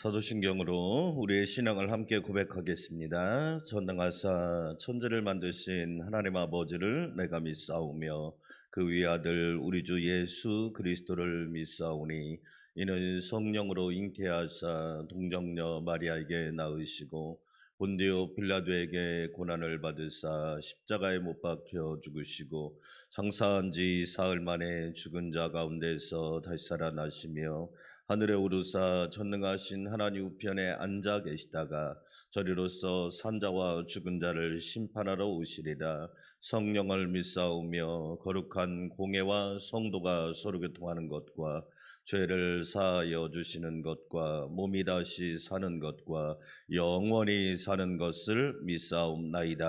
사도신경으로 우리의 신앙을 함께 고백하겠습니다. 전능하사 천지를 만드신 하나님 아버지를 내가 믿사오며 그 위아들 우리 주 예수 그리스도를 믿사오니 이는 성령으로 잉태하사 동정녀 마리아에게 낳으시고 본디오 빌라도에게 고난을 받으사 십자가에 못 박혀 죽으시고 장사한 지 사흘 만에 죽은 자 가운데서 다시 살아나시며 하늘에 오르사 전능하신 하나님 우편에 앉아 계시다가 저리로서 산자와 죽은 자를 심판하러 오시리라. 성령을 믿사오며 거룩한 공회와 성도가 서로 교통하는 것과 죄를 사하여 주시는 것과 몸이 다시 사는 것과 영원히 사는 것을 믿사옵나이다.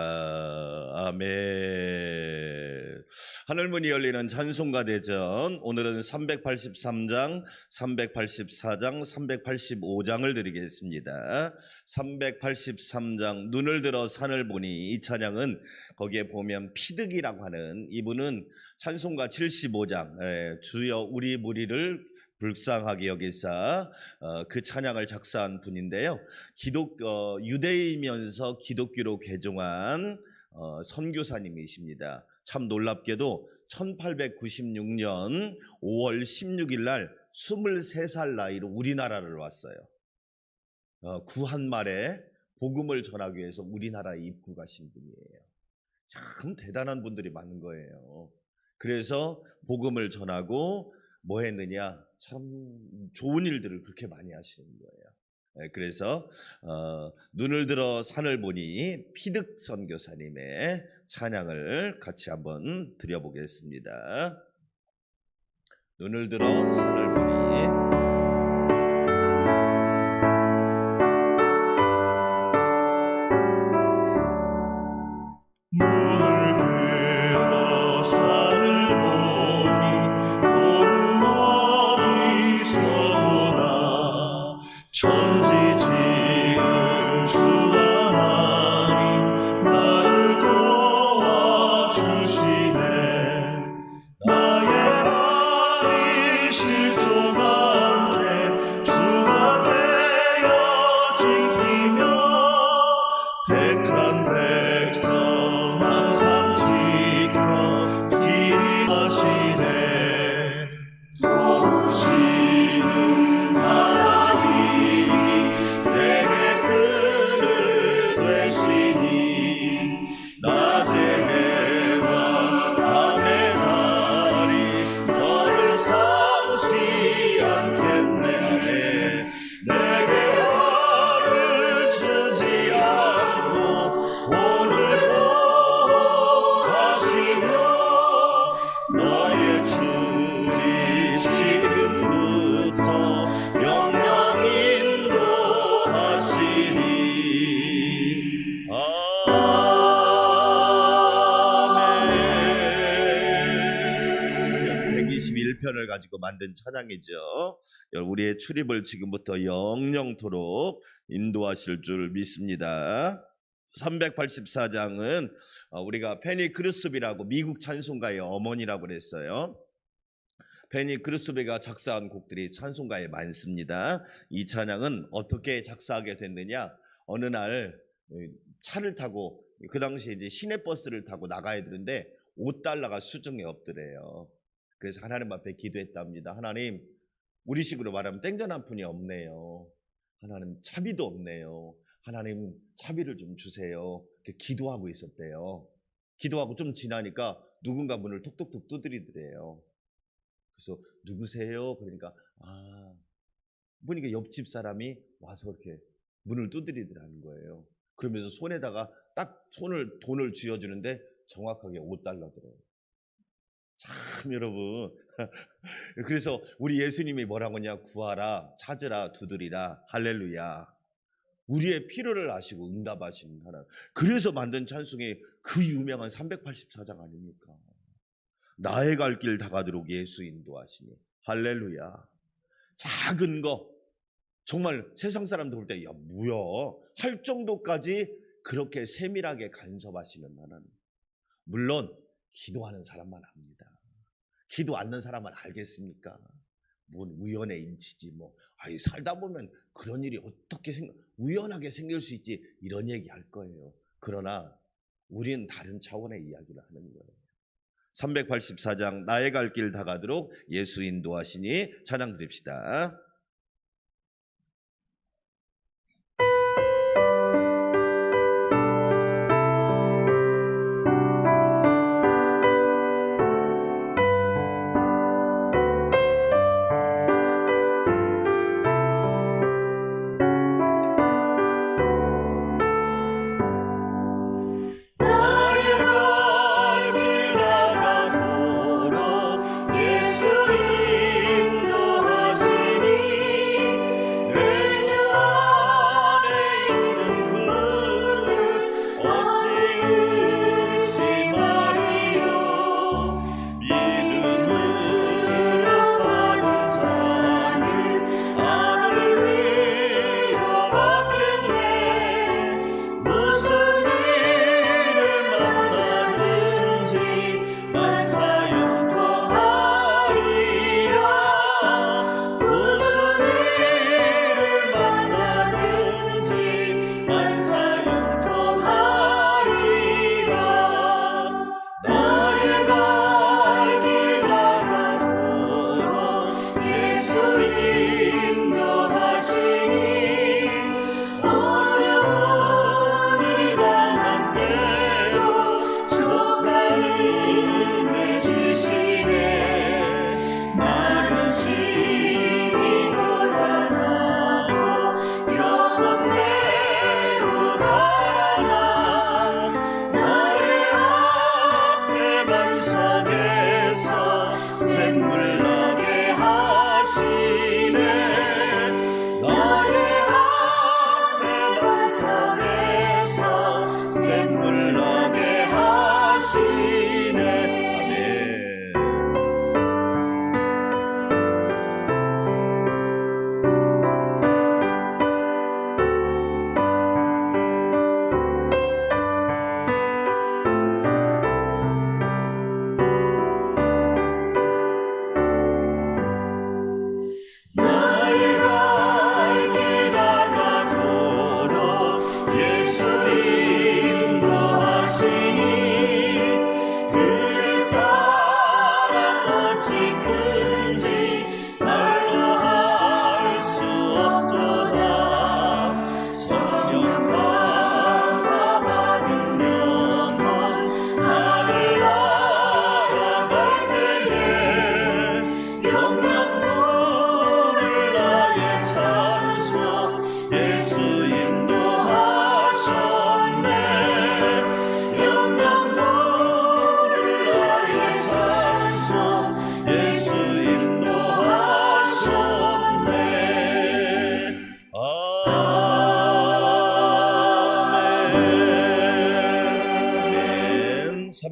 아멘. 하늘문이 열리는 찬송가 대전, 오늘은 383장, 384장, 385장을 드리겠습니다. 383장 눈을 들어 산을 보니, 이 찬양은 거기에 보면 피득이라고 하는, 이분은 찬송가 75장 주여 우리 무리를 불쌍하게 여기사 그 찬양을 작사한 분인데요. 유대이면서 기독교로 개종한 선교사님이십니다. 참 놀랍게도 1896년 5월 16일 날 23살 나이로 우리나라를 왔어요. 구한말에 복음을 전하기 위해서 우리나라에 입국하신 분이에요. 참 대단한 분들이 많은 거예요. 그래서 복음을 전하고 뭐 했느냐, 참 좋은 일들을 그렇게 많이 하시는 거예요. 그래서 눈을 들어 산을 보니 피득 선교사님의 찬양을 같이 한번 드려보겠습니다. 눈을 들어 산을 보니 편을 가지고 만든 찬양이죠. 우리의 출입을 지금부터 영영토록 인도하실 줄 믿습니다. 384장은 우리가 페니 크루스비라고 미국 찬송가의 어머니라고 그랬어요. 페니 크루스비가 작사한 곡들이 찬송가에 많습니다. 이 찬양은 어떻게 작사하게 됐느냐, 어느 날 차를 타고, 그 당시에 이제 시내버스를 타고 나가야 되는데 $5가 수중에 없더래요. 그래서 하나님 앞에 기도했답니다. 하나님, 우리식으로 말하면 땡전 한 푼이 없네요. 하나님, 차비도 없네요. 하나님, 차비를 좀 주세요. 이렇게 기도하고 있었대요. 기도하고 좀 지나니까 누군가 문을 톡톡톡 두드리더래요. 그래서 누구세요? 그러니까 보니까 옆집 사람이 와서 이렇게 문을 두드리더라는 거예요. 그러면서 손에다가 딱 돈을 쥐어주는데 정확하게 $5더래요. 참 여러분, 그래서 우리 예수님이 뭐라고 하냐, 구하라, 찾으라, 두드리라, 할렐루야. 우리의 필요를 아시고 응답하시는 하나님. 그래서 만든 찬송이 그 유명한 384장 아닙니까? 나의 갈 길 다가도록 예수 인도하시니, 할렐루야. 작은 거 정말 세상 사람들 볼 때 야 뭐야 할 정도까지 그렇게 세밀하게 간섭하시는 하나님. 물론 기도하는 사람만 압니다. 기도 않는 사람은 알겠습니까? 뭔 우연의 인치지 뭐. 아이, 살다 보면 그런 일이 어떻게 우연하게 생길 수 있지, 이런 얘기 할 거예요. 그러나 우리는 다른 차원의 이야기를 하는 거예요. 384장 나의 갈 길 다가도록 예수 인도하시니 찬양 드립시다. 아멘.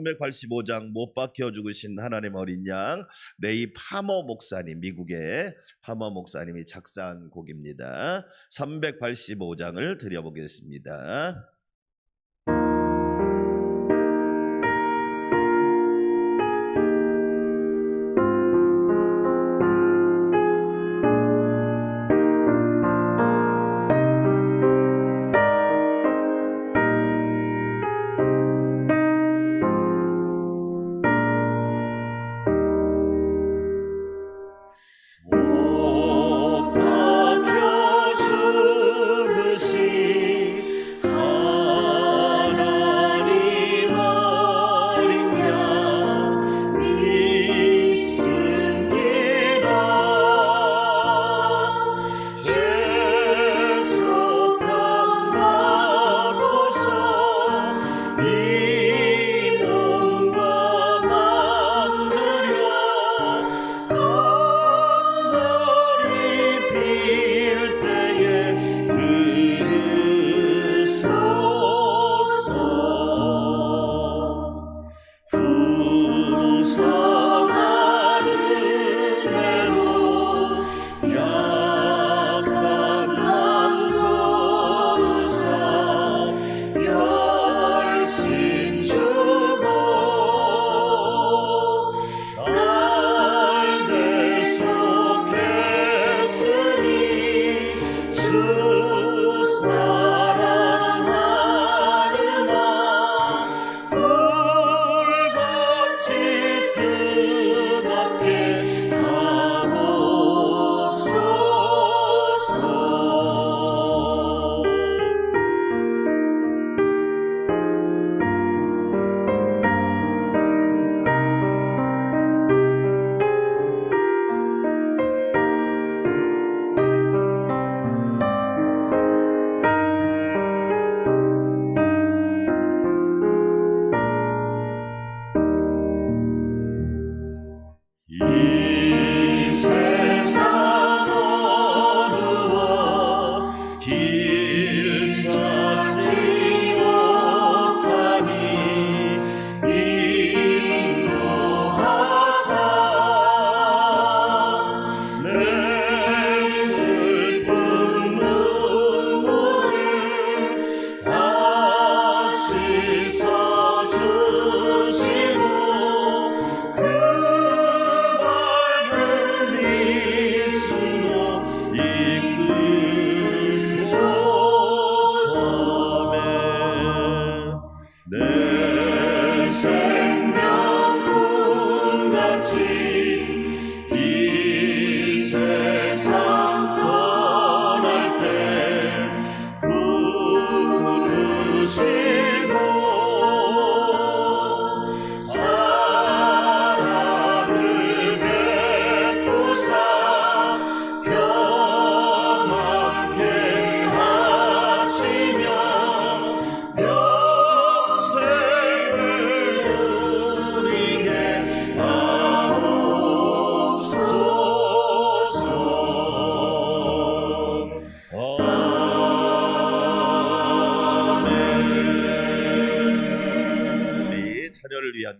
385장 못 박혀 죽으신 하나님 어린 양, 레이 파머 목사님, 미국의 파머 목사님이 작사한 곡입니다. 385장을 드려보겠습니다. 날 계속했으니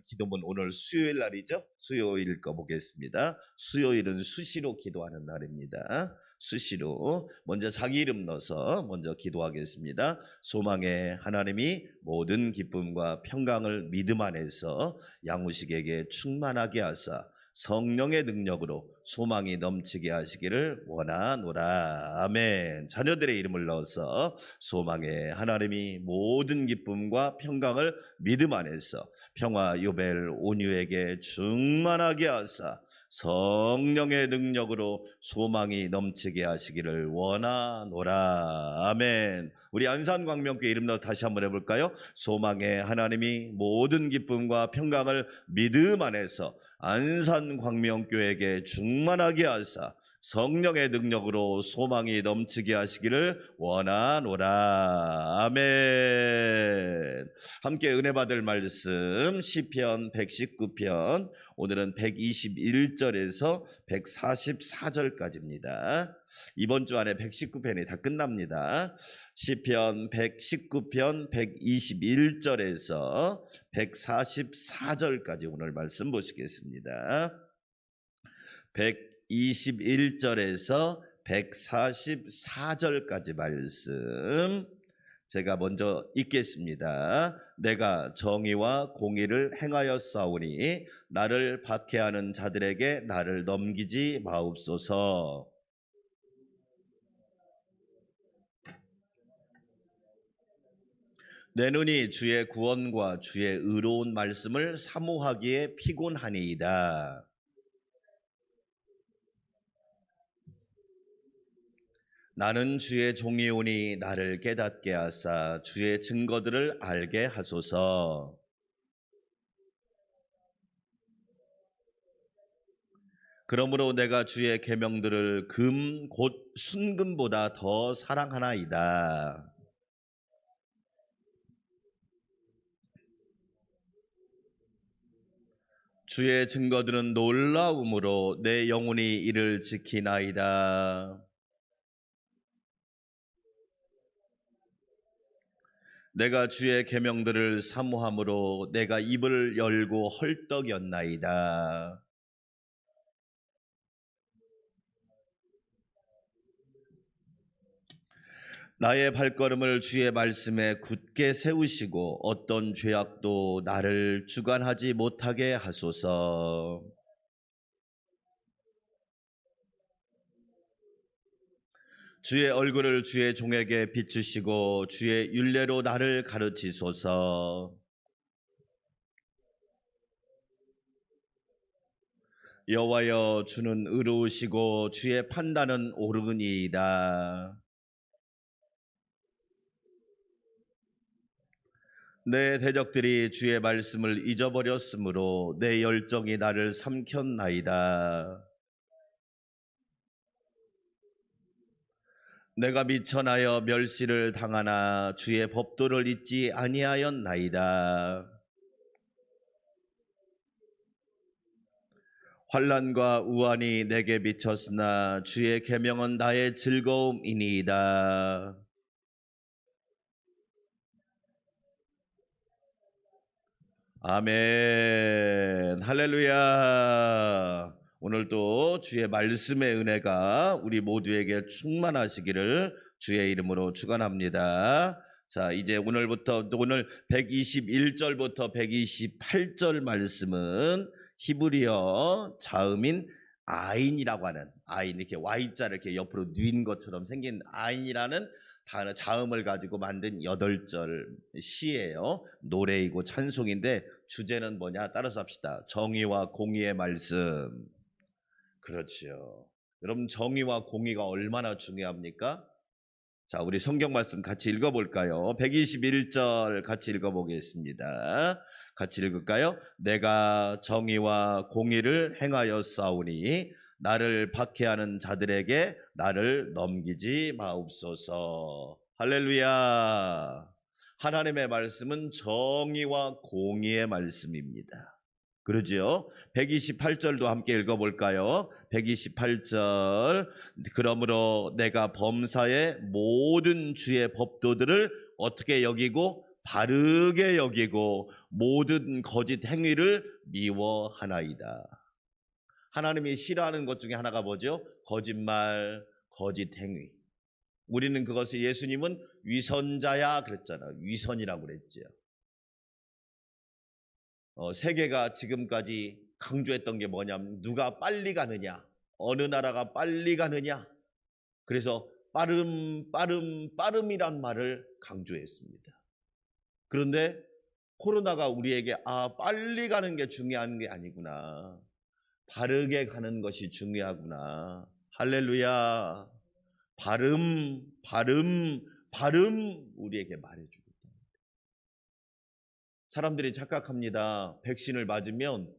기도문 오늘 수요일 날이죠. 수요일 거 보겠습니다. 수요일은 수시로 기도하는 날입니다. 수시로 먼저 자기 이름 넣어서 먼저 기도하겠습니다. 소망의 하나님이 모든 기쁨과 평강을 믿음 안에서 양우식에게 충만하게 하사 성령의 능력으로 소망이 넘치게 하시기를 원하노라. 아멘. 자녀들의 이름을 넣어서 소망의 하나님이 모든 기쁨과 평강을 믿음 안에서 평화 요벨 온유에게 충만하게 하사 성령의 능력으로 소망이 넘치게 하시기를 원하노라. 아멘. 우리 안산광명교회 이름 넣어 다시 한번 해볼까요? 소망의 하나님이 모든 기쁨과 평강을 믿음 안에서 안산광명교회에게 충만하게 하사 성령의 능력으로 소망이 넘치게 하시기를 원하노라. 아멘. 함께 은혜 받을 말씀 시편 119편 오늘은 121절에서 144절까지입니다. 이번 주 안에 119편이 다 끝납니다. 시편 119편 121절에서 144절까지 오늘 말씀 보시겠습니다. 121절에서 144절까지 말씀 제가 먼저 읽겠습니다. 내가 정의와 공의를 행하였사오니 나를 박해하는 자들에게 나를 넘기지 마옵소서. 내 눈이 주의 구원과 주의 의로운 말씀을 사모하기에 피곤하니이다. 나는 주의 종이오니 나를 깨닫게 하사 주의 증거들을 알게 하소서. 그러므로 내가 주의 계명들을 금 곧 순금보다 더 사랑하나이다. 주의 증거들은 놀라움으로 내 영혼이 이를 지키나이다. 내가 주의 계명들을 사모함으로 내가 입을 열고 헐떡였나이다. 나의 발걸음을 주의 말씀에 굳게 세우시고 어떤 죄악도 나를 주관하지 못하게 하소서. 주의 얼굴을 주의 종에게 비추시고 주의 율례로 나를 가르치소서. 여호와여, 주는 의로우시고 주의 판단은 옳으니이다. 내 대적들이 주의 말씀을 잊어버렸으므로 내 열정이 나를 삼켰나이다. 내가 미천하여 멸시를 당하나 주의 법도를 잊지 아니하였나이다. 환난과 우환이 내게 미쳤으나 주의 계명은 나의 즐거움이니이다. 아멘. 할렐루야. 오늘도 주의 말씀의 은혜가 우리 모두에게 충만하시기를 주의 이름으로 축원합니다. 자, 이제 오늘부터 오늘 121절부터 128절 말씀은 히브리어 자음인 아인이라고 하는 아인, 이렇게 Y자를 이렇게 옆으로 뉘은 것처럼 생긴 아인이라는 단어 자음을 가지고 만든 8절 시예요. 노래이고 찬송인데 주제는 뭐냐? 따라서 합시다. 정의와 공의의 말씀. 그렇죠. 여러분, 정의와 공의가 얼마나 중요합니까? 자, 우리 성경 말씀 같이 읽어볼까요? 121절 같이 읽어보겠습니다. 같이 읽을까요? 내가 정의와 공의를 행하였사오니 나를 박해하는 자들에게 나를 넘기지 마옵소서. 할렐루야. 하나님의 말씀은 정의와 공의의 말씀입니다. 그러지요? 128절도 함께 읽어볼까요? 128절. 그러므로 내가 범사의 모든 주의 법도들을 어떻게 여기고? 바르게 여기고 모든 거짓 행위를 미워하나이다. 하나님이 싫어하는 것 중에 하나가 뭐죠? 거짓말, 거짓 행위. 우리는 그것을 예수님은 위선자야 그랬잖아요. 위선이라고 그랬죠. 세계가 지금까지 강조했던 게 뭐냐면 누가 빨리 가느냐, 어느 나라가 빨리 가느냐. 그래서 빠름이란 말을 강조했습니다. 그런데 코로나가 우리에게 빨리 가는 게 중요한 게 아니구나. 바르게 가는 것이 중요하구나. 할렐루야. 발음 우리에게 말해주고 있다. 사람들이 착각합니다. 백신을 맞으면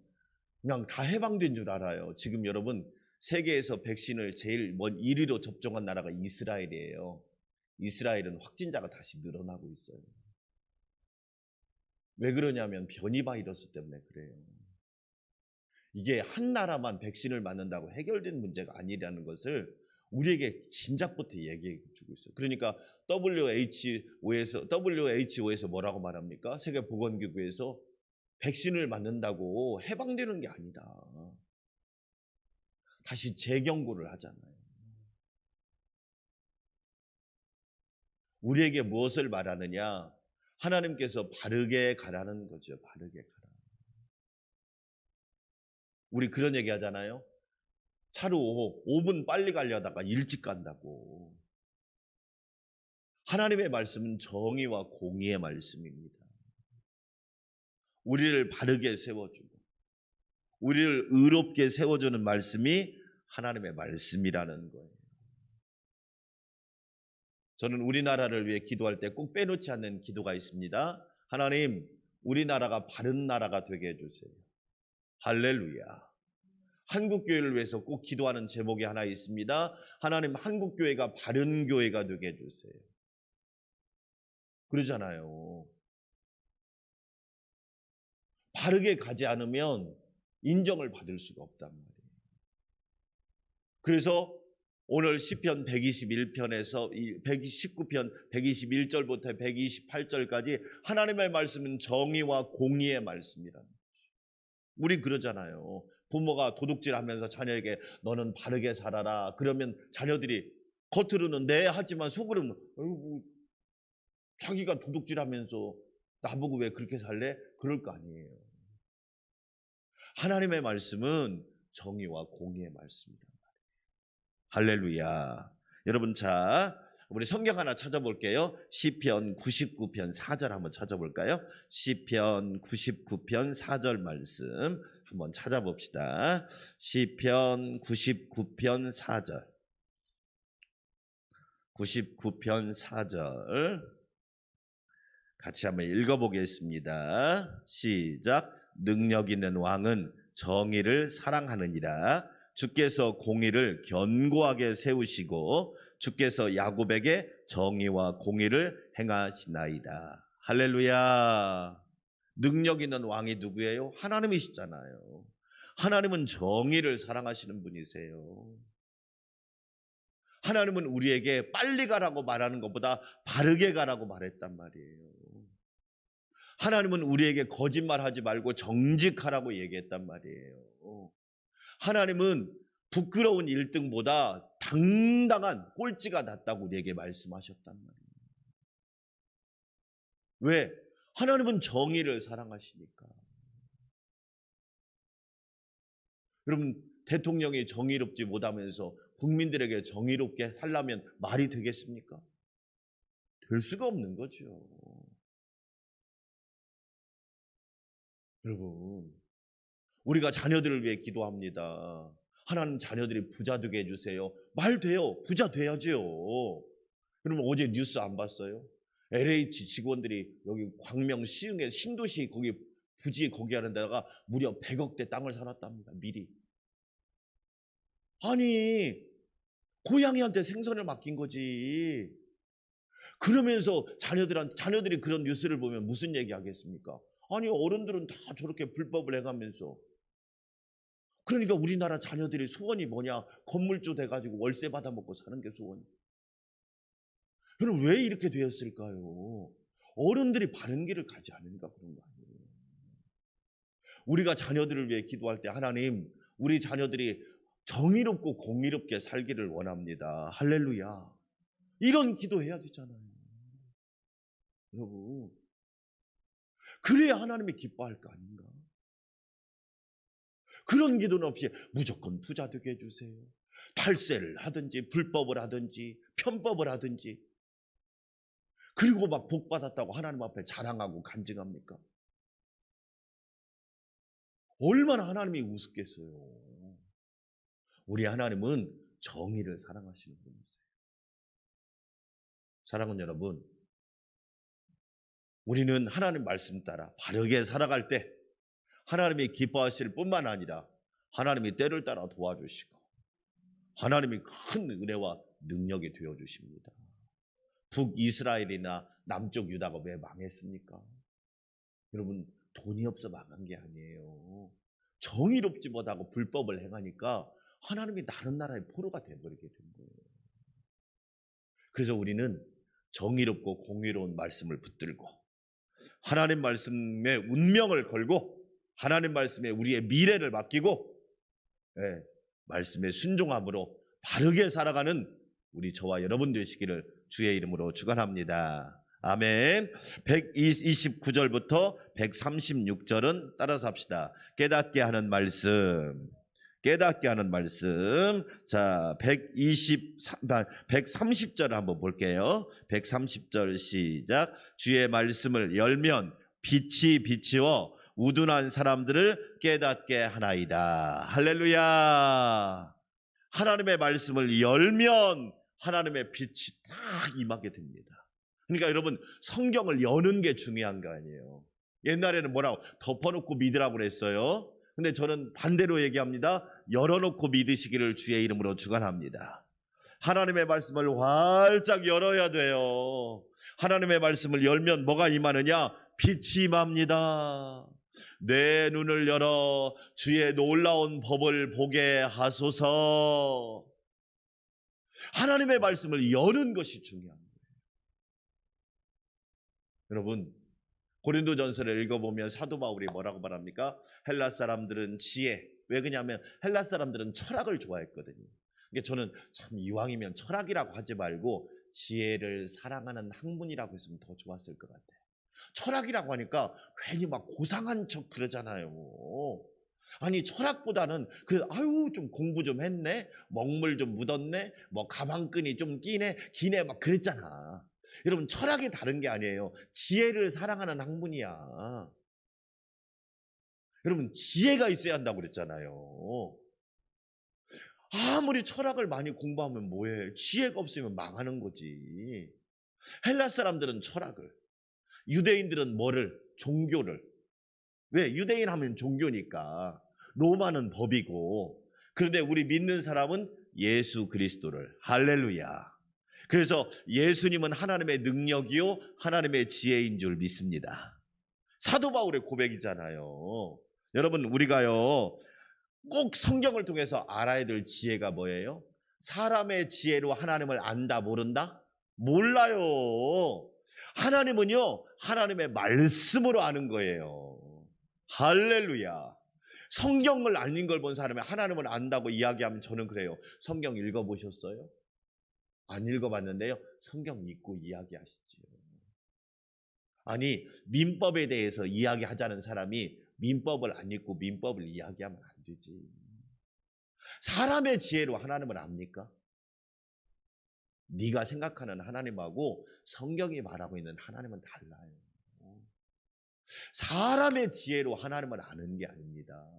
그냥 다 해방된 줄 알아요. 지금 여러분 세계에서 백신을 제일 1위로 접종한 나라가 이스라엘이에요. 이스라엘은 확진자가 다시 늘어나고 있어요. 왜 그러냐면 변이 바이러스 때문에 그래요. 이게 한 나라만 백신을 맞는다고 해결된 문제가 아니라는 것을 우리에게 진작부터 얘기해 주고 있어요. 그러니까 WHO에서 뭐라고 말합니까? 세계보건기구에서 백신을 맞는다고 해방되는 게 아니다. 다시 재경고를 하잖아요. 우리에게 무엇을 말하느냐? 하나님께서 바르게 가라는 거죠. 바르게 가라. 우리 그런 얘기 하잖아요. 차로 5분 빨리 가려다가 일찍 간다고. 하나님의 말씀은 정의와 공의의 말씀입니다. 우리를 바르게 세워주고 우리를 의롭게 세워주는 말씀이 하나님의 말씀이라는 거예요. 저는 우리나라를 위해 기도할 때 꼭 빼놓지 않는 기도가 있습니다. 하나님, 우리나라가 바른 나라가 되게 해주세요. 할렐루야. 한국교회를 위해서 꼭 기도하는 제목이 하나 있습니다. 하나님, 한국교회가 바른 교회가 되게 해주세요. 그러잖아요. 바르게 가지 않으면 인정을 받을 수가 없단 말이에요. 그래서 오늘 시편 121편에서 119편 121절부터 128절까지 하나님의 말씀은 정의와 공의의 말씀이라는 거죠. 우리 그러잖아요. 부모가 도둑질하면서 자녀에게 너는 바르게 살아라. 그러면 자녀들이 겉으로는 네 하지만 속으로는 자기가 도둑질하면서 나보고 왜 그렇게 살래? 그럴 거 아니에요. 하나님의 말씀은 정의와 공의의 말씀이다. 할렐루야. 여러분, 자, 우리 성경 하나 찾아볼게요. 시편 99편 4절 한번 찾아볼까요? 시편 99편 4절 말씀 한번 찾아봅시다. 시편 99편 4절. 99편 4절 같이 한번 읽어보겠습니다. 시작. 능력 있는 왕은 정의를 사랑하느니라. 주께서 공의를 견고하게 세우시고 주께서 야곱에게 정의와 공의를 행하시나이다. 할렐루야. 능력 있는 왕이 누구예요? 하나님이시잖아요. 하나님은 정의를 사랑하시는 분이세요. 하나님은 우리에게 빨리 가라고 말하는 것보다 바르게 가라고 말했단 말이에요. 하나님은 우리에게 거짓말하지 말고 정직하라고 얘기했단 말이에요. 하나님은 부끄러운 1등보다 당당한 꼴찌가 낫다고 우리에게 말씀하셨단 말이에요. 왜? 하나님은 정의를 사랑하시니까. 여러분, 대통령이 정의롭지 못하면서 국민들에게 정의롭게 살려면 말이 되겠습니까? 될 수가 없는 거죠. 여러분, 우리가 자녀들을 위해 기도합니다. 하나님 자녀들이 부자 되게 해주세요. 말 돼요. 부자 돼야죠. 여러분 어제 뉴스 안 봤어요? LH 직원들이 여기 광명 시흥에 신도시 거기 부지 거기 하는 데다가 무려 100억대 땅을 사놨답니다. 미리. 아니 고양이한테 생선을 맡긴 거지. 그러면서 자녀들이 그런 뉴스를 보면 무슨 얘기 하겠습니까? 아니 어른들은 다 저렇게 불법을 해가면서. 그러니까 우리나라 자녀들이 소원이 뭐냐? 건물주 돼가지고 월세 받아먹고 사는 게 소원이. 여러분 왜 이렇게 되었을까요? 어른들이 바른 길을 가지 않으니까 그런 거 아니에요. 우리가 자녀들을 위해 기도할 때 하나님, 우리 자녀들이 정의롭고 공의롭게 살기를 원합니다. 할렐루야. 이런 기도해야 되잖아요. 여러분, 그래야 하나님이 기뻐할 거 아닌가? 그런 기도는 없이 무조건 부자 되게 해주세요. 탈세를 하든지 불법을 하든지 편법을 하든지, 그리고 막 복 받았다고 하나님 앞에 자랑하고 간증합니까? 얼마나 하나님이 우습겠어요. 우리 하나님은 정의를 사랑하시는 분이세요. 사랑하는 여러분, 우리는 하나님 말씀 따라 바르게 살아갈 때 하나님이 기뻐하실 뿐만 아니라 하나님이 때를 따라 도와주시고 하나님이 큰 은혜와 능력이 되어주십니다. 북이스라엘이나 남쪽 유다가 왜 망했습니까? 여러분, 돈이 없어 망한 게 아니에요. 정의롭지 못하고 불법을 행하니까 하나님이 다른 나라의 포로가 되어버리게 된 거예요. 그래서 우리는 정의롭고 공의로운 말씀을 붙들고 하나님 말씀에 운명을 걸고 하나님 말씀에 우리의 미래를 맡기고 말씀에 순종함으로 바르게 살아가는 우리 저와 여러분 되시기를 주의 이름으로 축원합니다. 아멘. 129절부터 136절은 따라서 합시다. 깨닫게 하는 말씀. 깨닫게 하는 말씀. 자, 130절 한번 볼게요. 130절 시작. 주의 말씀을 열면 빛이 비치워 우둔한 사람들을 깨닫게 하나이다. 할렐루야. 하나님의 말씀을 열면 하나님의 빛이 딱 임하게 됩니다. 그러니까 여러분, 성경을 여는 게 중요한 거 아니에요. 옛날에는 뭐라고 덮어놓고 믿으라고 그랬어요. 근데 저는 반대로 얘기합니다. 열어놓고 믿으시기를 주의 이름으로 축원합니다. 하나님의 말씀을 활짝 열어야 돼요. 하나님의 말씀을 열면 뭐가 임하느냐? 빛이 임합니다. 내 눈을 열어 주의 놀라운 법을 보게 하소서. 하나님의 말씀을 여는 것이 중요한 거예요. 여러분, 고린도전서를 읽어보면 사도 바울이 뭐라고 말합니까? 헬라 사람들은 지혜, 왜 그러냐면 헬라 사람들은 철학을 좋아했거든요. 그러니까 저는 참 이왕이면 철학이라고 하지 말고 지혜를 사랑하는 학문이라고 했으면 더 좋았을 것 같아요. 철학이라고 하니까 괜히 막 고상한 척 그러잖아요. 아니, 철학보다는 아유 좀 공부 좀 했네, 먹물 좀 묻었네, 뭐 가방끈이 좀 기네 막 그랬잖아. 여러분, 철학이 다른 게 아니에요. 지혜를 사랑하는 학문이야. 여러분, 지혜가 있어야 한다고 그랬잖아요. 아무리 철학을 많이 공부하면 뭐해? 지혜가 없으면 망하는 거지. 헬라 사람들은 철학을, 유대인들은 뭐를? 종교를. 왜? 유대인 하면 종교니까. 로마는 법이고. 그런데 우리 믿는 사람은 예수 그리스도를. 할렐루야. 그래서 예수님은 하나님의 능력이요 하나님의 지혜인 줄 믿습니다. 사도 바울의 고백이잖아요. 여러분, 우리가요 꼭 성경을 통해서 알아야 될 지혜가 뭐예요? 사람의 지혜로 하나님을 안다 모른다? 몰라요. 하나님은요 하나님의 말씀으로 아는 거예요. 할렐루야. 성경을 아는 걸 본 사람이 하나님을 안다고 이야기하면 저는 그래요. 성경 읽어보셨어요? 안 읽어봤는데요. 성경 읽고 이야기하시죠. 아니, 민법에 대해서 이야기하자는 사람이 민법을 안 읽고 민법을 이야기하면 안 되지. 사람의 지혜로 하나님을 압니까? 네가 생각하는 하나님하고 성경이 말하고 있는 하나님은 달라요. 사람의 지혜로 하나님을 아는 게 아닙니다.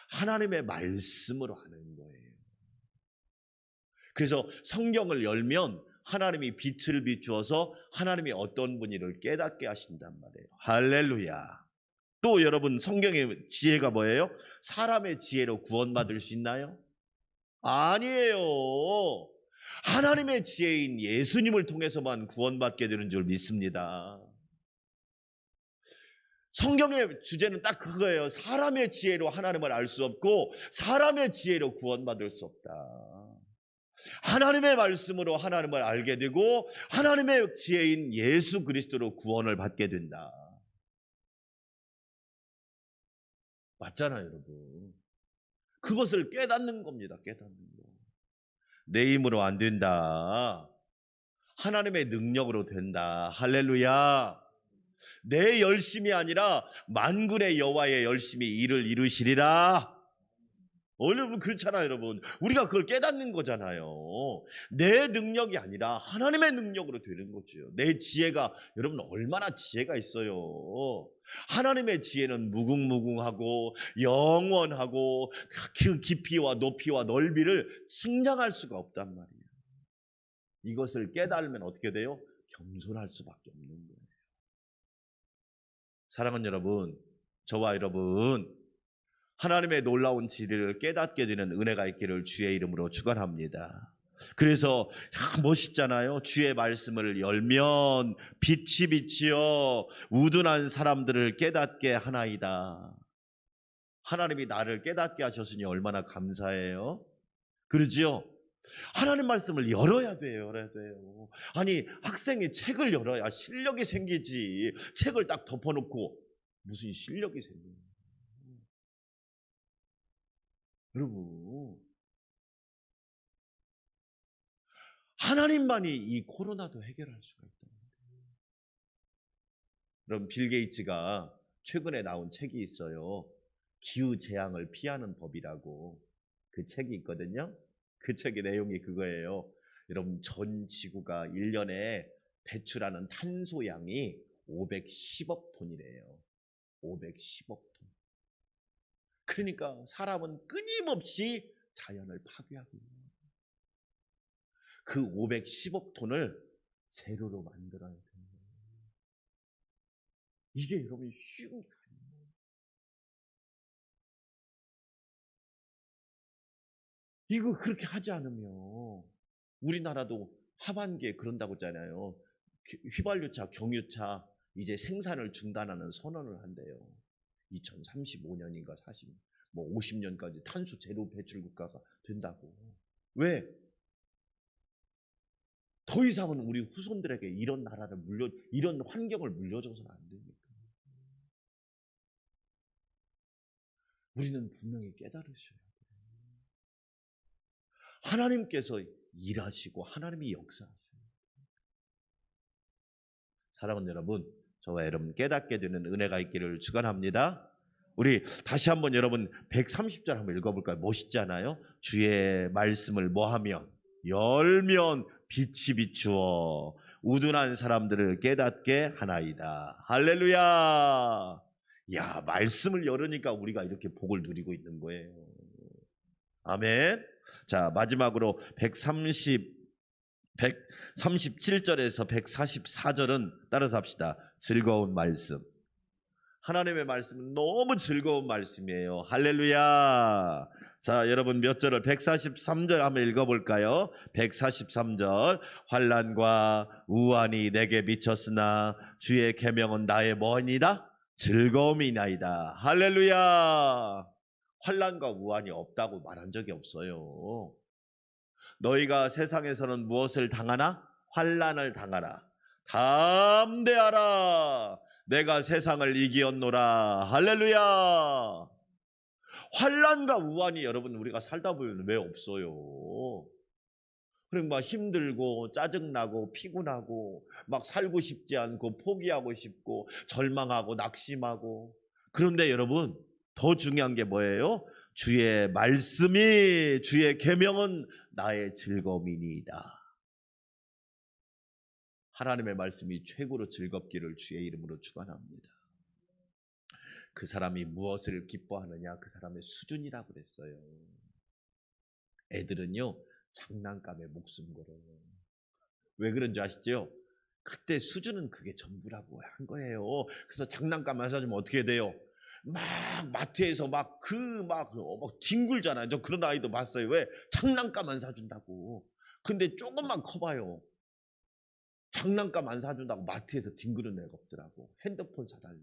하나님의 말씀으로 아는 거예요. 그래서 성경을 열면 하나님이 빛을 비추어서 하나님이 어떤 분인지를 깨닫게 하신단 말이에요. 할렐루야. 또 여러분, 성경의 지혜가 뭐예요? 사람의 지혜로 구원받을 수 있나요? 아니에요. 하나님의 지혜인 예수님을 통해서만 구원받게 되는 줄 믿습니다. 성경의 주제는 딱 그거예요. 사람의 지혜로 하나님을 알 수 없고 사람의 지혜로 구원받을 수 없다. 하나님의 말씀으로 하나님을 알게 되고 하나님의 지혜인 예수 그리스도로 구원을 받게 된다. 맞잖아요, 여러분. 그것을 깨닫는 겁니다. 깨닫는 거. 내 힘으로 안 된다. 하나님의 능력으로 된다. 할렐루야. 내 열심이 아니라 만군의 여호와의 열심히 일을 이루시리라. 여러분 그렇잖아요, 여러분. 우리가 그걸 깨닫는 거잖아요. 내 능력이 아니라 하나님의 능력으로 되는 거죠. 내 지혜가, 여러분 얼마나 지혜가 있어요. 하나님의 지혜는 무궁무궁하고 영원하고 그 깊이와 높이와 넓이를 측량할 수가 없단 말이에요. 이것을 깨달으면 어떻게 돼요? 겸손할 수밖에 없는 거예요. 사랑하는 여러분, 저와 여러분, 하나님의 놀라운 지혜를 깨닫게 되는 은혜가 있기를 주의 이름으로 축원합니다. 그래서 멋있잖아요. 주의 말씀을 열면 빛이 비치어 우둔한 사람들을 깨닫게 하나이다. 하나님이 나를 깨닫게 하셨으니 얼마나 감사해요. 그러지요? 하나님 말씀을 열어야 돼요. 열어야 돼요. 아니, 학생이 책을 열어야 실력이 생기지. 책을 딱 덮어놓고 무슨 실력이 생겨요. 여러분, 하나님만이 이 코로나도 해결할 수가 있다. 그럼 빌 게이츠가 최근에 나온 책이 있어요. 기후 재앙을 피하는 법이라고. 그 책이 있거든요. 그 책의 내용이 그거예요. 여러분, 전 지구가 1년에 배출하는 탄소 양이 510억 톤이래요. 510억 톤. 그러니까 사람은 끊임없이 자연을 파괴하고 있는 거예요. 그 510억 톤을 제로로 만들어야 돼요. 이게 여러분 쉬운 게 아니에요. 이거 그렇게 하지 않으면 우리나라도 하반기에 그런다고 했잖아요. 휘발유차, 경유차 이제 생산을 중단하는 선언을 한대요. 2035년인가 50년까지 탄소 제로 배출 국가가 된다고. 왜? 더 이상은 우리 후손들에게 이런 나라를 이런 환경을 물려줘서는 안 됩니까? 우리는 분명히 깨달으셔야 돼요. 하나님께서 일하시고 하나님이 역사하셔요. 사랑하는 여러분, 저와 여러분 깨닫게 되는 은혜가 있기를 축원합니다. 우리 다시 한번 여러분 130절 한번 읽어볼까요? 멋있잖아요. 주의 말씀을 뭐하면? 열면 빛이 비추어 우둔한 사람들을 깨닫게 하나이다. 할렐루야. 야, 말씀을 열으니까 우리가 이렇게 복을 누리고 있는 거예요. 아멘. 자, 마지막으로 137절에서 144절은 따라서 합시다. 즐거운 말씀. 하나님의 말씀은 너무 즐거운 말씀이에요. 할렐루야. 자, 여러분 몇 절을 143절 한번 읽어볼까요? 143절. 환난과 우환이 내게 미쳤으나 주의 계명은 나의 뭐니이다? 즐거움이나이다. 할렐루야. 환난과 우환이 없다고 말한 적이 없어요. 너희가 세상에서는 무엇을 당하나? 환난을 당하라. 담대하라. 내가 세상을 이기었노라. 할렐루야. 환난과 우환이 여러분 우리가 살다 보면 왜 없어요? 그리고 막 힘들고 짜증나고 피곤하고 막 살고 싶지 않고 포기하고 싶고 절망하고 낙심하고. 그런데 여러분 더 중요한 게 뭐예요? 주의 말씀이, 주의 계명은 나의 즐거움이니이다. 하나님의 말씀이 최고로 즐겁기를 주의 이름으로 축원합니다. 그 사람이 무엇을 기뻐하느냐, 그 사람의 수준이라고 그랬어요. 애들은요 장난감에 목숨 걸어요. 왜 그런지 아시죠? 그때 수준은 그게 전부라고 한 거예요. 그래서 장난감 안 사주면 어떻게 돼요? 막 마트에서 막 뒹굴잖아요. 저 그런 아이도 봤어요. 왜? 장난감 안 사준다고. 근데 조금만 커봐요. 장난감 안 사준다고 마트에서 뒹구는 애가 없더라고. 핸드폰 사달래.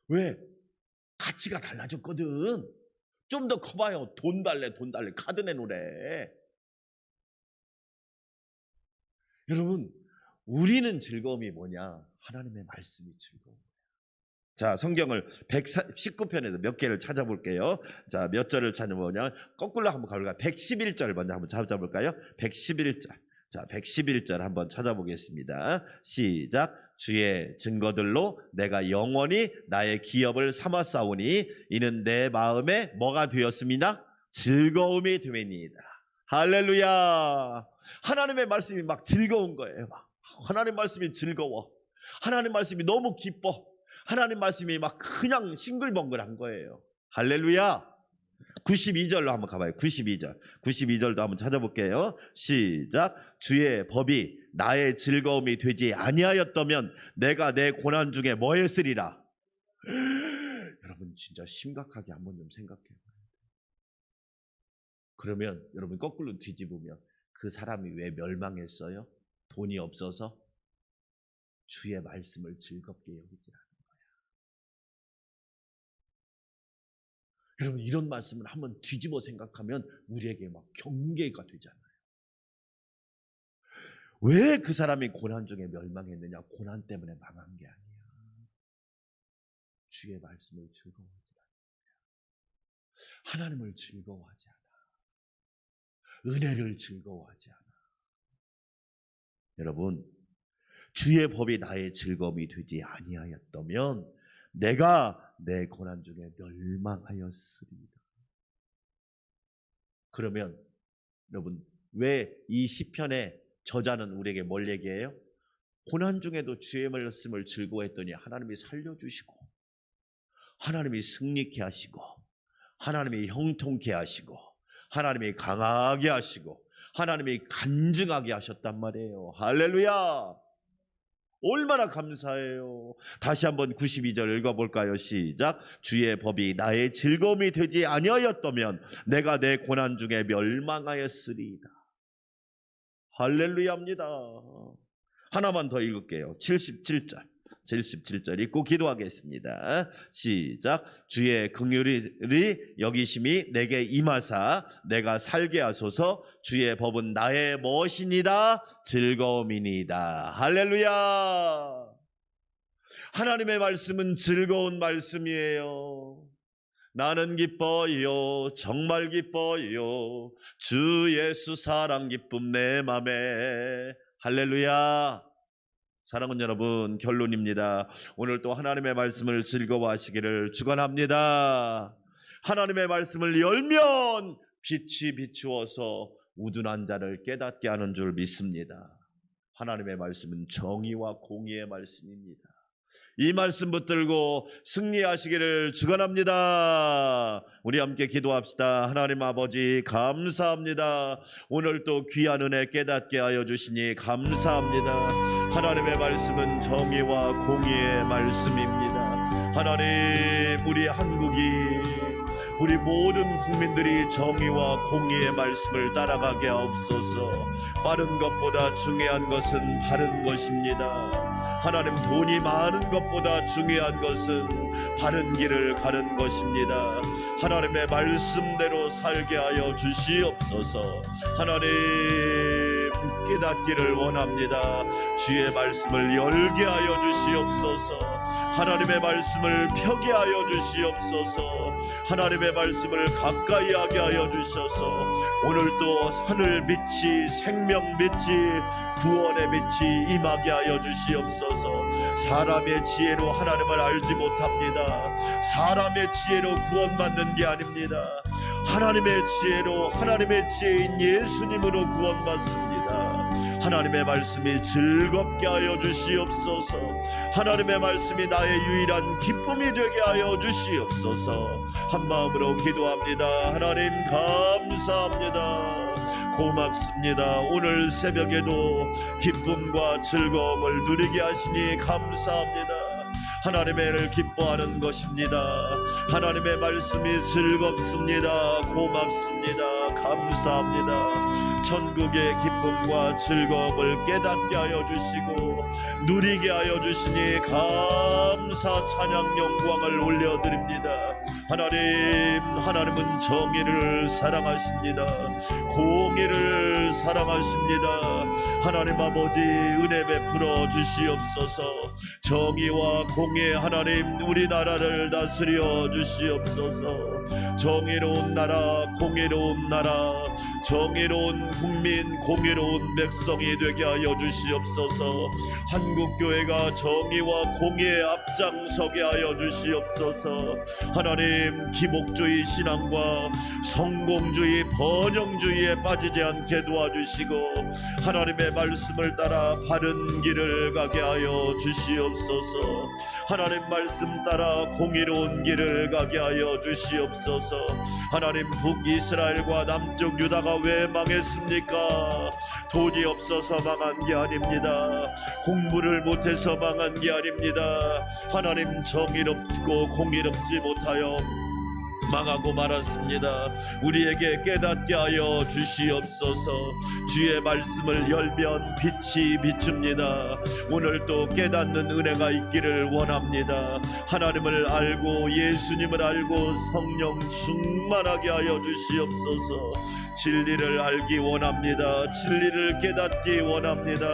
왜? 가치가 달라졌거든. 좀 더 커봐요. 돈 달래. 카드 내놓으래. 여러분, 우리는 즐거움이 뭐냐? 하나님의 말씀이 즐거운 거야. 자, 성경을 119편에서 몇 개를 찾아볼게요. 자, 몇 절을 찾아보냐? 거꾸로 한번 가볼까요? 111절 먼저 한번 찾아볼까요? 111절. 자, 111절 한번 찾아보겠습니다. 시작. 주의 증거들로 내가 영원히 나의 기업을 삼았사오니 이는 내 마음에 뭐가 되었습니다? 즐거움이 되니이다. 할렐루야. 하나님의 말씀이 막 즐거운 거예요. 막. 하나님 말씀이 즐거워. 하나님 말씀이 너무 기뻐. 하나님 말씀이 막 그냥 싱글벙글한 거예요. 할렐루야. 92절로 한번 가봐요. 92절도 한번 찾아볼게요. 시작. 주의 법이 나의 즐거움이 되지 아니하였다면 내가 내 고난 중에 뭐 했으리라. 여러분 진짜 심각하게 한번 좀 생각해요. 그러면 여러분 거꾸로 뒤집으면 그 사람이 왜 멸망했어요? 돈이 없어서? 주의 말씀을 즐겁게 여기지 않은 거야. 여러분 이런 말씀을 한번 뒤집어 생각하면 우리에게 막 경계가 되잖아요. 왜 그 사람이 고난 중에 멸망했느냐? 고난 때문에 망한 게 아니야. 주의 말씀을 즐거워하지 않아요. 하나님을 즐거워하지 않아. 은혜를 즐거워하지 않아. 여러분 주의 법이 나의 즐거움이 되지 아니하였다면 내가 내 고난 중에 멸망하였으리이다. 그러면 여러분 왜 이 시편의 저자는 우리에게 뭘 얘기해요? 고난 중에도 주의 말씀을 즐거워했더니 하나님이 살려주시고 하나님이 승리케 하시고 하나님이 형통케 하시고 하나님이 강하게 하시고 하나님이 간증하게 하셨단 말이에요. 할렐루야. 얼마나 감사해요. 다시 한번 92절 읽어볼까요? 시작. 주의 법이 나의 즐거움이 되지 아니하였다면 내가 내 고난 중에 멸망하였으리이다. 할렐루야입니다. 하나만 더 읽을게요. 77절 읽고 기도하겠습니다. 시작. 주의 긍휼이 여기심이 내게 임하사 내가 살게 하소서. 주의 법은 나의 무엇이니이다? 즐거움이니이다. 할렐루야. 하나님의 말씀은 즐거운 말씀이에요. 나는 기뻐요. 정말 기뻐요. 주 예수 사랑 기쁨 내 맘에. 할렐루야. 사랑하는 여러분, 결론입니다. 오늘 또 하나님의 말씀을 즐거워하시기를 축원합니다. 하나님의 말씀을 열면 빛이 비추어서 우둔한 자를 깨닫게 하는 줄 믿습니다. 하나님의 말씀은 정의와 공의의 말씀입니다. 이 말씀 붙들고 승리하시기를 축원합니다. 우리 함께 기도합시다. 하나님 아버지 감사합니다. 오늘 또 귀한 은혜 깨닫게 하여 주시니 감사합니다. 하나님의 말씀은 정의와 공의의 말씀입니다. 하나님, 우리 한국이, 우리 모든 국민들이 정의와 공의의 말씀을 따라가게 하옵소서. 빠른 것보다 중요한 것은 바른 것입니다. 하나님, 돈이 많은 것보다 중요한 것은 바른 길을 가는 것입니다. 하나님의 말씀대로 살게 하여 주시옵소서. 하나님, 깨닫기를 원합니다. 주의 말씀을 열게 하여 주시옵소서. 하나님의 말씀을 펴게 하여 주시옵소서. 하나님의 말씀을 가까이 하게 하여 주셔서 오늘도 하늘 빛이, 생명 빛이, 구원의 빛이 임하게 하여 주시옵소서. 사람의 지혜로 하나님을 알지 못합니다. 사람의 지혜로 구원받는 게 아닙니다. 하나님의 지혜로, 하나님의 지혜인 예수님으로 구원받습니다. 하나님의 말씀이 즐겁게 하여 주시옵소서. 하나님의 말씀이 나의 유일한 기쁨이 되게 하여 주시옵소서. 한마음으로 기도합니다. 하나님 감사합니다. 고맙습니다. 오늘 새벽에도 기쁨과 즐거움을 누리게 하시니 감사합니다. 하나님의 은혜를 기뻐하는 것입니다. 하나님의 말씀이 즐겁습니다. 고맙습니다. 감사합니다. 천국의 기쁨과 즐거움을 깨닫게 하여 주시고 누리게 하여 주시니 감사 찬양 영광을 올려드립니다. 하나님은 정의를 사랑하십니다. 공의를 사랑하십니다. 하나님 아버지, 은혜 베풀어 주시옵소서. 정의와 공의 하나님, 우리나라를 다스려 주시옵소서. 정의로운 나라, 공의로운 나라, 정의로운 국민, 공의로운 백성이 되게 하여 주시옵소서. 한국교회가 정의와 공의에 앞장서게 하여 주시옵소서. 하나님, 기복주의 신앙과 성공주의, 번영주의에 빠지지 않게 도와주시고 하나님의 말씀을 따라 바른 길을 가게 하여 주시옵소서. 하나님 말씀 따라 공의로운 길을 가게 하여 주시옵소서. 하나님, 북이스라엘과 남쪽 유다가 왜 망했습니까? 돈이 없어서 망한 게 아닙니다. 공부를 못해서 망한 게 아닙니다. 하나님, 정의롭고 공의롭지 못하여 망하고 말았습니다. 우리에게 깨닫게 하여 주시옵소서. 주의 말씀을 열면 빛이 비춥니다. 오늘 또 깨닫는 은혜가 있기를 원합니다. 하나님을 알고 예수님을 알고 성령 충만하게 하여 주시옵소서. 진리를 알기 원합니다. 진리를 깨닫기 원합니다.